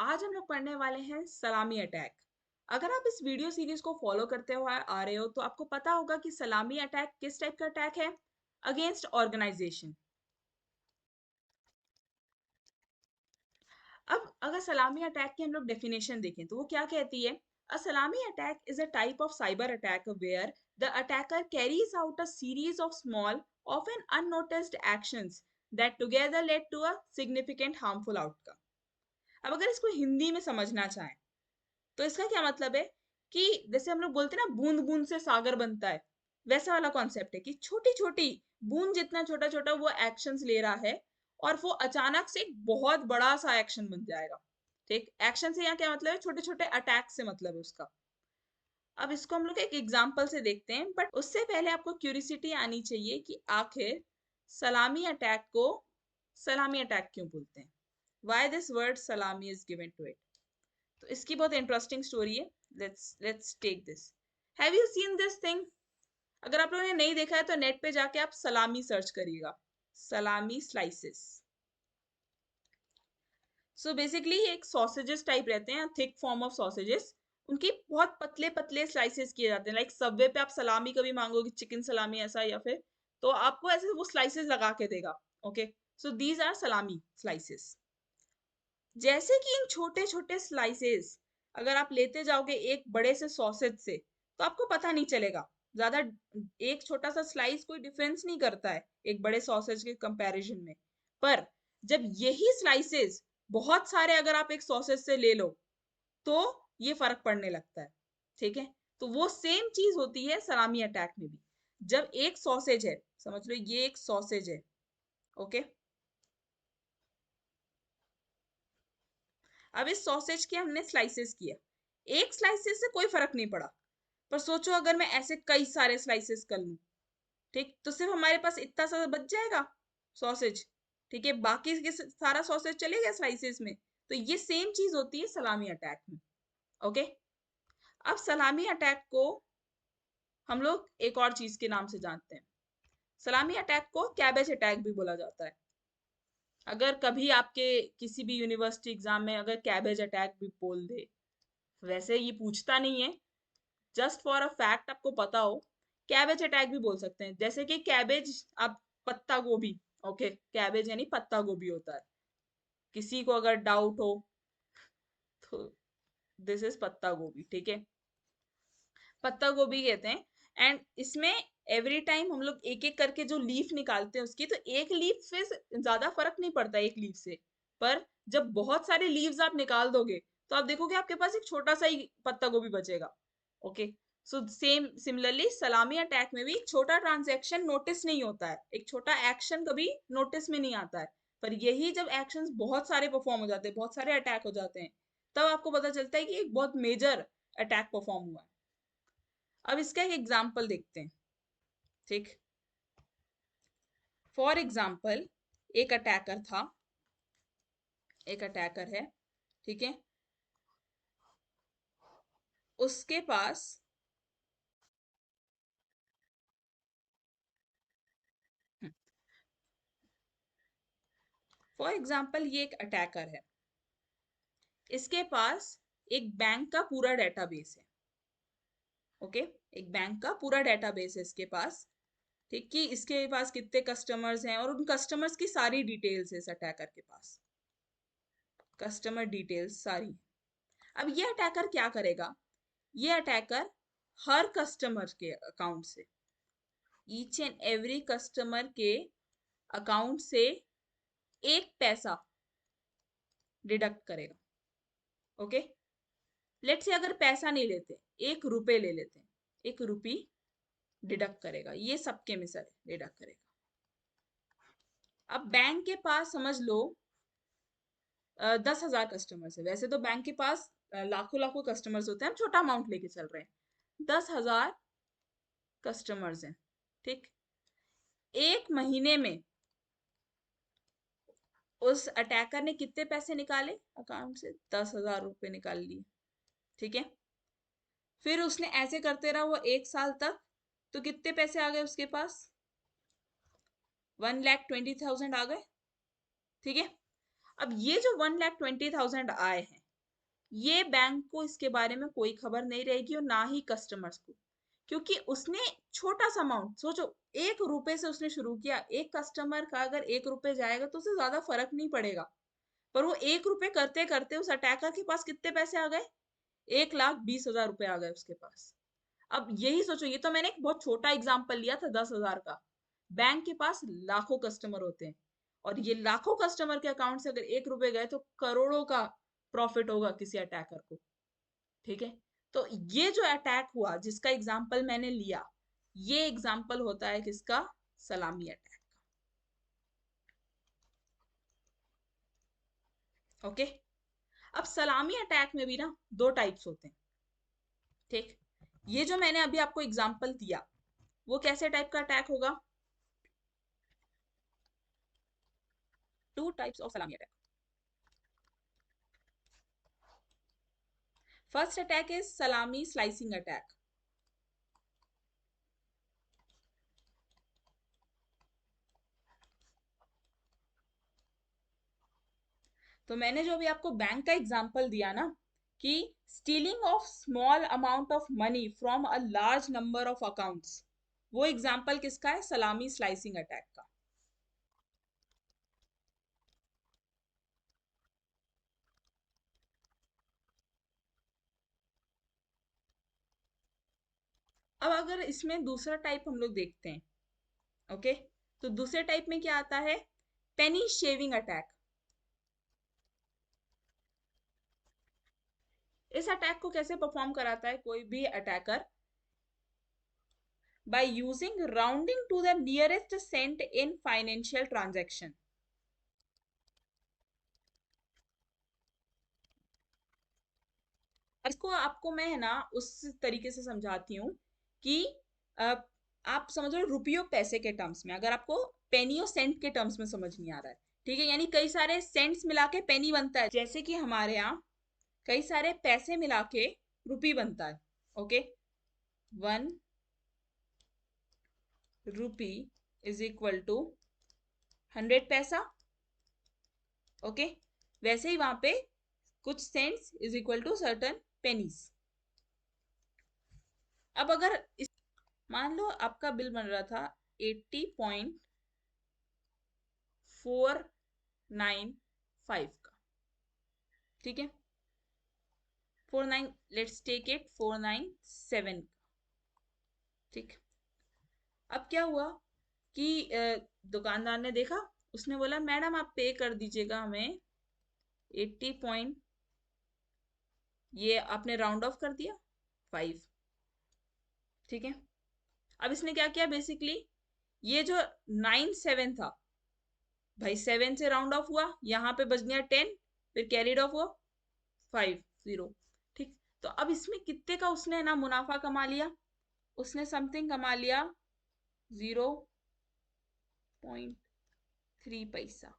आज हम लोग पढ़ने वाले हैं सलामी अटैक। अगर आप इस वीडियो सीरीज को फॉलो करते हुए आ रहे हो तो आपको पता होगा कि सलामी अटैक किस टाइप का अटैक है अगेंस्ट ऑर्गेनाइजेशन। अब अगर सलामी अटैक की हम लोग डेफिनेशन देखें तो वो क्या कहती है? A salami attack is a type of cyber attack where the attacker carries out a series of small often unnoticed actions that together led to a significant harmful outcome। अब अगर इसको हिंदी में समझना चाहें तो इसका क्या मतलब है कि जैसे हम लोग बोलते हैं ना बूंद बूंद से सागर बनता है, वैसा वाला कॉन्सेप्ट है कि छोटी छोटी बूंद जितना छोटा छोटा वो एक्शंस ले रहा है और वो अचानक से एक बहुत बड़ा सा एक्शन बन जाएगा। ठीक, एक्शन से यहाँ क्या मतलब है? छोटे छोटे अटैक से मतलब है उसका। अब इसको हम लोग एक एग्जाम्पल से देखते हैं, बट उससे पहले आपको क्यूरियोसिटी आनी चाहिए कि आखिर सलामी अटैक को सलामी अटैक क्यों बोलते हैं। Why this word salami is given to it. तो इसकी बहुत इंटरेस्टिंग स्टोरी है। Let's take this. Have you seen this thing? अगर आप लोगों ने नहीं देखा है तो नेट पे जाके आप सलामी सर्च करिएगा, सलामी स्लाइसेस। सो बेसिकली एक सॉसेजेस टाइप रहते हैं, थिक फॉर्म ऑफ सॉसेजेस। उनकी बहुत पतले पतले स्लाइसेस किए जाते हैं। लाइक सबवे पे आप सलामी कभी मांगोगे, चिकन सलामी ऐसा, या फिर तो आपको ऐसे वो स्लाइसेस लगा के देगा। ओके, सो दीज आर सलामी स्लाइसेस। जैसे कि इन छोटे छोटे स्लाइसेस अगर आप लेते जाओगे एक बड़े से सॉसेज से तो आपको पता नहीं चलेगा ज्यादा। एक छोटा सा स्लाइस कोई डिफरेंस नहीं करता है एक बड़े सॉसेज के कंपैरिजन में। पर जब यही स्लाइसेस बहुत सारे अगर आप एक सॉसेज से ले लो तो ये फर्क पड़ने लगता है। ठीक है, तो वो सेम चीज होती है सलामी अटैक में भी। जब एक सॉसेज है, समझ लो ये एक सॉसेज है। ओके, अब इस सॉसेज के हमने स्लाइसेस किया, एक स्लाइसेस से कोई फर्क नहीं पड़ा। पर सोचो अगर मैं ऐसे कई सारे स्लाइसेस कर लूं, ठीक, तो सिर्फ हमारे पास इतना सा बच जाएगा सॉसेज। ठीक है, बाकी के सारा सॉसेज चले गए स्लाइसेस में। तो ये सेम चीज होती है सलामी अटैक में। ओके, अब सलामी अटैक को हम लोग एक और चीज के नाम से जानते हैं। सलामी अटैक को कैबेज अटैक भी बोला जाता है। अगर कभी आपके किसी भी यूनिवर्सिटी एग्जाम में अगर कैबेज अटैक भी बोल दे, वैसे ये पूछता नहीं है, जस्ट फॉर अ फैक्ट आपको पता हो, कैबेज अटैक भी बोल सकते हैं। जैसे कि कैबेज, आप पत्ता गोभी, ओके, कैबेज यानी पत्ता गोभी होता है। किसी को अगर डाउट हो तो दिस इज पत्ता गोभी। ठीक है, पत्ता गोभी कहते हैं। एंड इसमें एवरी टाइम हम लोग एक एक करके जो लीफ निकालते हैं उसकी, तो एक लीफ से ज्यादा फर्क नहीं पड़ता एक लीफ से। पर जब बहुत सारे लीव्स आप निकाल दोगे तो आप देखोगे आपके पास एक छोटा सा ही पत्ता गोभी बचेगा। ओके, सो सेम सिमिलरली सलामी अटैक में भी एक छोटा ट्रांजैक्शन नोटिस नहीं होता है, एक छोटा एक्शन कभी नोटिस में नहीं आता है। पर यही जब एक्शंस बहुत सारे परफॉर्म हो जाते हैं, बहुत सारे अटैक हो जाते हैं, तब आपको पता चलता है कि एक बहुत मेजर अटैक परफॉर्म हुआ है। अब इसका एक एग्जाम्पल देखते हैं। ठीक, फॉर एग्जाम्पल एक अटैकर था, एक अटैकर है। ठीक है, उसके पास फॉर एग्जाम्पल ये एक अटैकर है, इसके पास एक बैंक का पूरा डेटाबेस है। ओके, एक बैंक का पूरा डेटाबेस है इसके पास। ठीक, कि इसके पास कितने कस्टमर्स हैं और उन कस्टमर्स की सारी डिटेल्स है इस अटैकर के पास, कस्टमर डिटेल्स सारी। अब ये अटैकर क्या करेगा? ये अटैकर हर कस्टमर के अकाउंट से, ईच एंड एवरी कस्टमर के अकाउंट से एक पैसा डिडक्ट करेगा। ओके, लेट्स से अगर पैसा नहीं लेते, 1 रुपए ले लेते हैं, 1 रुपी डिडक्ट करेगा, ये सबके में से डिडक्ट करेगा। अब बैंक के पास समझ लो 10,000 कस्टमर्स है। वैसे तो बैंक के पास लाखों लाखों कस्टमर्स होते हैं, हम छोटा अमाउंट लेके चल रहे हैं। 10,000 कस्टमर्स हैं। ठीक, एक महीने में उस अटैकर ने कितने पैसे निकाले अकाउंट से? 10,000 रुपए निकाल लिए। ठीक है, फिर उसने ऐसे करते रहा वो 1 साल तक, तो कितने पैसे आ गए उसके पास? 1,20,000 आ गए। ठीक है, अब ये जो 1,20,000 आए हैं, ये बैंक को इसके बारे में कोई खबर नहीं रहेगी और ना ही कस्टमर्स को, क्योंकि उसने छोटा सा अमाउंट सोचो, 1 रुपए से उसने शुरू किया। एक कस्टमर का अगर 1 रुपए जाएगा तो उसे ज्यादा फर्क नहीं पड़ेगा, पर वो 1 रुपए करते करते उस अटैकर के पास कितने पैसे आ गए, 1,20,000 रुपए आ गए उसके पास। अब यही सोचो, ये तो मैंने एक बहुत छोटा एग्जांपल लिया था 10,000 का। बैंक के पास लाखों कस्टमर होते हैं, और ये लाखों कस्टमर के अकाउंट से अगर 1 रुपए गए तो करोड़ों का प्रॉफिट होगा किसी अटैकर को। ठीक है, तो ये जो अटैक हुआ जिसका एग्जाम्पल मैंने लिया, ये एग्जाम्पल होता है किसका, सलामी अटैक का। ओके, अब सलामी अटैक में भी ना दो टाइप्स होते हैं। ठीक, ये जो मैंने अभी आपको एग्जाम्पल दिया वो कैसे टाइप का अटैक होगा, 2 टाइप्स ऑफ सलामी अटैक। फर्स्ट अटैक इज सलामी स्लाइसिंग अटैक। तो मैंने जो अभी आपको बैंक का एग्जांपल दिया ना, कि stealing of small amount of money from a large number of accounts, वो एग्जांपल किसका है, सलामी स्लाइसिंग अटैक का। अब अगर इसमें दूसरा टाइप हम लोग देखते हैं, ओके, तो दूसरे टाइप में क्या आता है, पेनी शेविंग अटैक। इस अटैक को कैसे परफॉर्म कराता है कोई भी attacker, by using rounding to the nearest cent in financial transaction। इसको आपको मैं है ना उस तरीके से समझाती हूँ कि अ, आप समझ लो रुपयों पैसे के टर्म्स में, अगर आपको पेनी और सेंट के टर्म्स में समझ नहीं आ रहा है, ठीक है, यानी कई सारे सेंट्स मिला के पेनी बनता है, जैसे कि हमारे यहाँ कई सारे पैसे मिला के रुपी बनता है। Okay, 1 rupee is equal to 100 paisa. Okay, वैसे ही वहां पे कुछ cents is equal to certain pennies. अब अगर मान लो आपका बिल बन रहा था 80.495 का, ठीक है, 49, लेट्स टेक इट 497 का। ठीक, अब क्या हुआ कि दुकानदार ने देखा, उसने बोला मैडम आप पे कर दीजिएगा हमें 80 ये आपने राउंड ऑफ कर दिया 5। ठीक है, अब इसने क्या किया बेसिकली, ये जो 97 था भाई 7 से राउंड ऑफ हुआ, यहाँ पे बच गया 10, फिर कैरीड ऑफ हुआ 5 0। ठीक, तो अब इसमें कितने का उसने ना मुनाफा कमा लिया, उसने समथिंग कमा लिया 0.3 पैसा।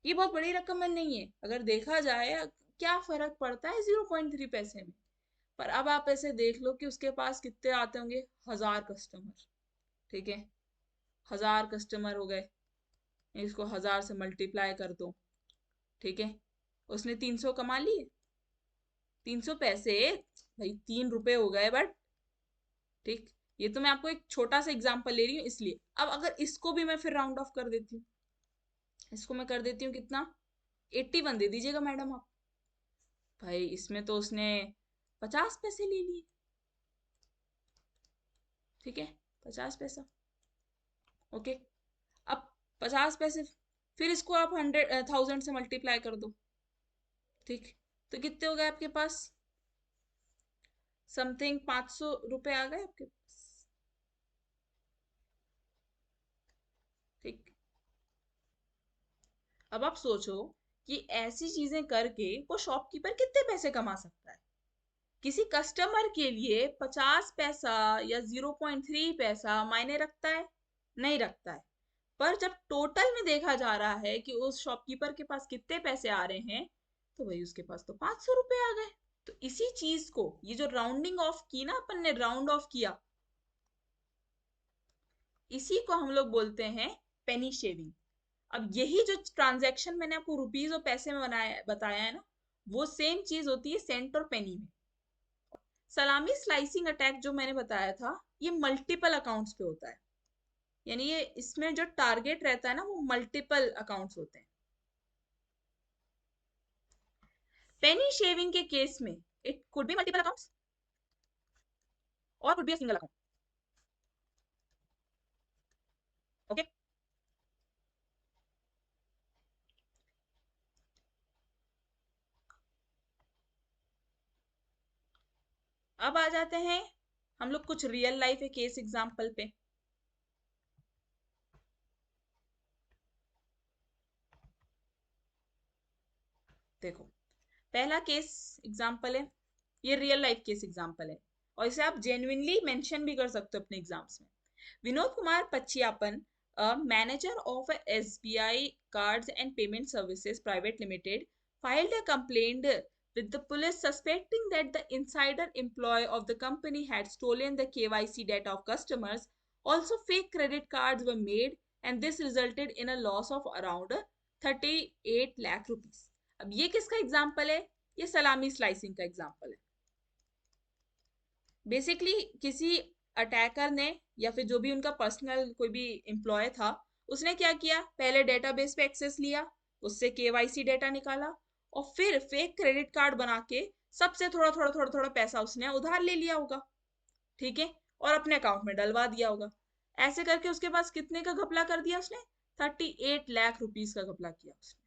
ये बहुत बड़ी रकम नहीं है अगर देखा जाए, क्या फर्क पड़ता है 0.3 पैसे में। पर अब आप ऐसे देख लो कि उसके पास कितने आते होंगे, 1000 कस्टमर। ठीक है, 1000 कस्टमर हो गए, इसको 1000 से मल्टीप्लाई कर दो। ठीक है, उसने 300 कमा लिए, 300 पैसे भाई 3 रुपए हो गए, बट ठीक, ये तो मैं आपको एक छोटा सा एग्जांपल ले रही हूँ इसलिए। अब अगर इसको भी मैं फिर राउंड ऑफ कर देती हूँ, इसको मैं कर देती हूँ कितना, 81 दे दीजिएगा मैडम आप। भाई इसमें तो उसने 50 पैसे ले लिए। ठीक है, 50 पैसा। ओके, अब 50 पैसे, फिर इसको आप 1000 से मल्टीप्लाई कर दो। ठीक, तो कितने हो गए आपके पास, समथिंग 500 रुपए आ गए आपके पास। ठीक, अब आप सोचो कि ऐसी चीजें करके वो शॉपकीपर कितने पैसे कमा सकता है। किसी कस्टमर के लिए 50 पैसा या 0.3 पैसा मायने रखता है, नहीं रखता है। पर जब टोटल में देखा जा रहा है कि उस शॉपकीपर के पास कितने पैसे आ रहे हैं, तो भाई उसके पास तो 500 रुपए आ गए। तो इसी चीज को, ये जो राउंडिंग ऑफ की ना अपन ने, राउंड ऑफ किया, इसी को हम लोग बोलते हैं पेनी शेविंग। अब यही जो ट्रांजैक्शन मैंने आपको रुपीज और पैसे में बनाया बताया है ना, वो सेम चीज होती है सेंट और पेनी में। सलामी स्लाइसिंग अटैक जो मैंने बताया था, ये मल्टीपल अकाउंट्स पे होता है, यानी ये इसमें जो टारगेट रहता है ना वो मल्टीपल अकाउंट्स होते हैं। पेनी शेविंग के केस में it could be multiple accounts और could be a single account. Okay, अब आ जाते हैं हम लोग कुछ रियल लाइफ केस एग्जांपल पे। देखो, पहला केस एग्जांपल है, ये रियल लाइफ केस एग्जांपल है, और इसे आप जेन्युइनली मेंशन भी कर सकते हो अपने एग्जाम्स में। Vinod Kumar पच्चियापन, a manager of a SBI Cards and Payment Services Private Limited, filed a complaint with the police suspecting that the insider employee of the company had stolen the KYC data of customers. Also, fake credit cards were made, and this resulted in a loss of around 38 lakh rupees. अब ये किसका example है? ये सलामी slicing का example है। Basically किसी attacker ने या फिर जो भी उनका पर्सनल कोई भी एम्प्लॉय था, उसने क्या किया, पहले डेटाबेस पे एक्सेस लिया, उससे केवाईसी डेटा निकाला, और फिर फेक क्रेडिट कार्ड बना के सबसे थोड़ा थोड़ा थोड़ा थोड़ा पैसा उसने उधार ले लिया होगा, ठीक है, और अपने अकाउंट में डलवा दिया होगा। ऐसे करके उसके पास कितने का घपला कर दिया उसने? 38 लाख रुपीज का घपला किया उसने।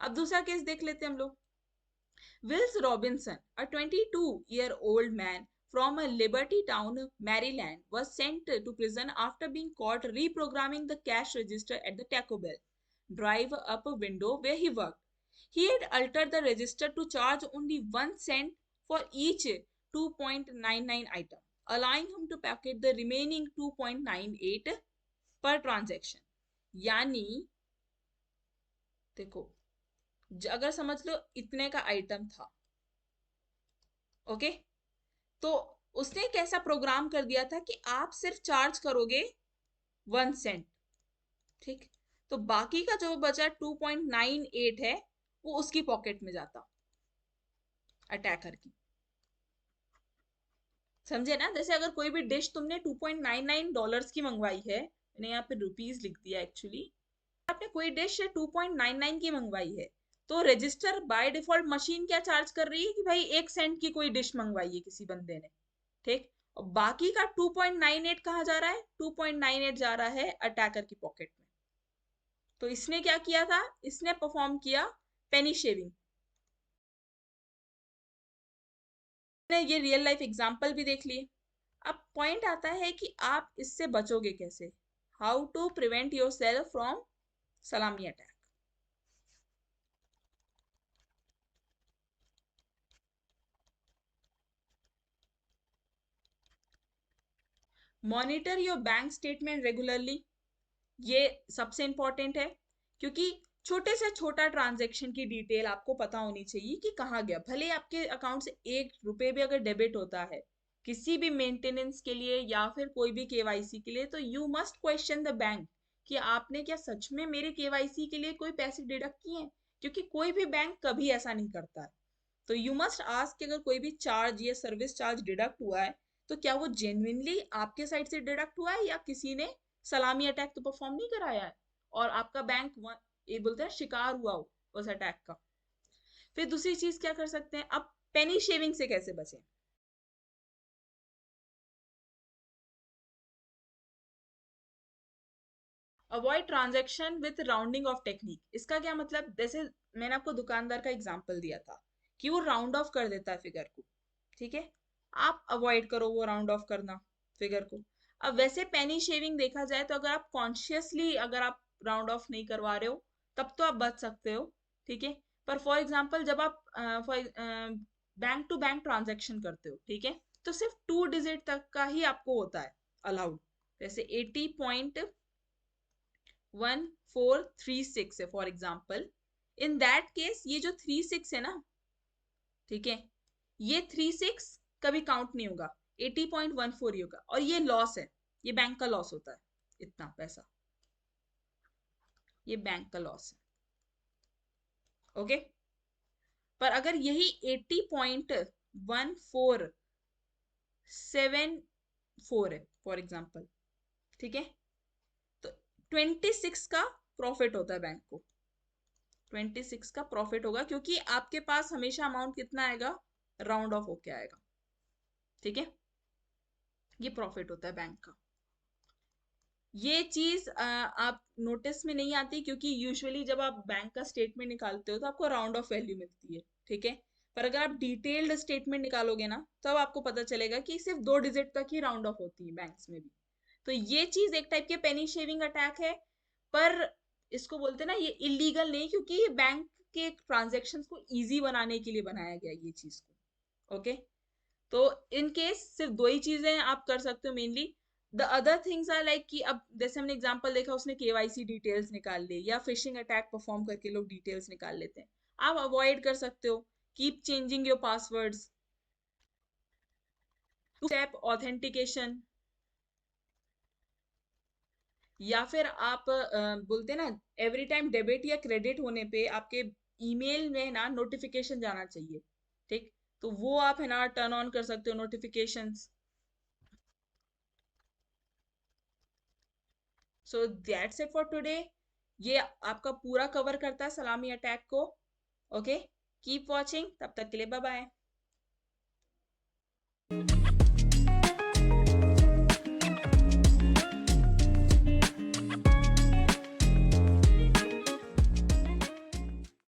अब दूसरा केस देख लेते हैं हम लोग। Wills Robinson, a 22-year-old man from Liberty Town, Maryland, was sent to prison after being caught reprogramming the cash register at the Taco Bell drive-up window where he worked. He had altered the register to charge only 1 cent for each 2.99 item, allowing him to pocket the remaining 2.98 per transaction. यानी देखो, अगर समझ लो इतने का item था, okay, तो उसने कैसा प्रोग्राम कर दिया था कि आप सिर्फ चार्ज करोगे 1 सेंट, ठीक, तो बाकी का जो बचा 2.98 है वो उसकी पॉकेट में जाता, अटैकर की। समझे ना? जैसे अगर कोई भी डिश तुमने $2.99 की मंगवाई है, मैंने यहाँ पे रुपीज लिख दिया एक्चुअली, आपने कोई डिश 2.99 की मंगवाई है, तो रजिस्टर बाय डिफॉल्ट मशीन क्या चार्ज कर रही है कि भाई 1 सेंट की कोई डिश मंगवाई है किसी बंदे ने, ठीक, और बाकी का 2.98 कहाँ जा रहा है? 2.98 जा रहा है अटैकर की पॉकेट में। तो इसने क्या किया था? इसने परफॉर्म किया पेनी शेविंग। ये रियल लाइफ एग्जांपल भी देख लिए। अब पॉइंट आता है कि आप इससे बचोगे कैसे, how to prevent yourself from salami attack. Monitor your bank statement regularly, ये सबसे इंपॉर्टेंट है, क्योंकि छोटे से छोटा ट्रांजैक्शन की डिटेल आपको पता होनी चाहिए कि कहाँ गया। भले आपके अकाउंट से 1 रुपए भी अगर डेबिट होता है किसी भी मेंटेनेंस के लिए या फिर कोई भी केवाईसी के लिए, तो you must question the bank कि आपने क्या सच में मेरे केवाईसी के लिए कोई पैसे डिडक्ट किए हैं, क्योंकि कोई भी बैंक कभी ऐसा नहीं करता है। तो यू मस्ट आस्क कि अगर कोई भी चार्ज या सर्विस चार्ज डिडक्ट हुआ है तो क्या वो जेन्युइनली आपके साइड से डिडक्ट हुआ है या किसी ने सलामी अटैक तो परफॉर्म नहीं कराया है और आपका बैंक ये बोलते हैं शिकार हुआ हो उस अटैक का। फिर दूसरी चीज क्या कर सकते हैं, अब पेनी शेविंग से कैसे बचें? Avoid transaction with rounding off technique. इसका क्या मतलब, जैसे मैंने आपको दुकानदार का एग्जांपल दिया था कि वो राउंड ऑफ कर देता है फिगर को, ठीक है, आप अवॉइड करो वो राउंड ऑफ करना फिगर को। अब वैसे पेनी शेविंग देखा जाए तो अगर आप कॉन्शियसली अगर आप राउंड ऑफ नहीं करवा रहे हो तब तो आप बच सकते हो, ठीक है, पर फॉर एग्जाम्पल जब आप बैंक टू बैंक ट्रांजेक्शन करते हो, ठीक है, तो सिर्फ 2 डिजिट तक का ही आपको होता है अलाउड, जैसे 80.1436 है for example. In that case ये जो 36 है ना, ठीक है, ये 36 कभी काउंट नहीं होगा, 80.14 ही होगा, और ये लॉस है, ये बैंक का लॉस होता है, इतना पैसा, ये बैंक का लॉस है, ओके। पर अगर यही 80.1474 है फॉर एग्जाम्पल, ठीक है, तो 26 का प्रॉफिट होता है बैंक को, 26 का प्रॉफिट होगा, क्योंकि आपके पास हमेशा अमाउंट कितना आएगा, राउंड ऑफ होके आएगा, ठीक है, ये प्रॉफिट होता है बैंक का। ये चीज आप नोटिस में नहीं आती, क्योंकि यूजुअली जब आप बैंक का स्टेटमेंट निकालते हो तो आपको राउंड ऑफ वैल्यू मिलती है, ठीक है, पर अगर आप डिटेल्ड स्टेटमेंट निकालोगे ना, तब आपको पता चलेगा कि सिर्फ 2 डिजिट तक ही राउंड ऑफ होती है बैंक्स में भी। तो ये चीज एक टाइप के पेनी शेविंग अटैक है, पर इसको बोलते हैं ना, ये इलीगल नहीं, क्योंकि ये बैंक के ट्रांजेक्शन को ईजी बनाने के लिए बनाया गया ये चीज को, ओके। तो इन केस सिर्फ 2 ही चीजें आप कर सकते हो mainly. The other things are like कि अब जैसे हमने एग्जांपल देखा, उसने केवाईसी डिटेल्स निकाल ली, या फिशिंग अटैक परफॉर्म करके लोग डिटेल्स निकाल लेते हैं, आप अवॉइड कर सकते हो। Keep changing your passwords, two step authentication, या फिर आप बोलते हैं ना, एवरी टाइम डेबिट या क्रेडिट होने पे आपके ईमेल में ना नोटिफिकेशन जाना चाहिए, ठीक, तो वो आप है ना टर्न ऑन कर सकते हो notifications. So that's it for today. ये आपका पूरा कवर करता है सलामी अटैक को, ओके। कीप वॉचिंग, तब तक के लिए बाय बाय।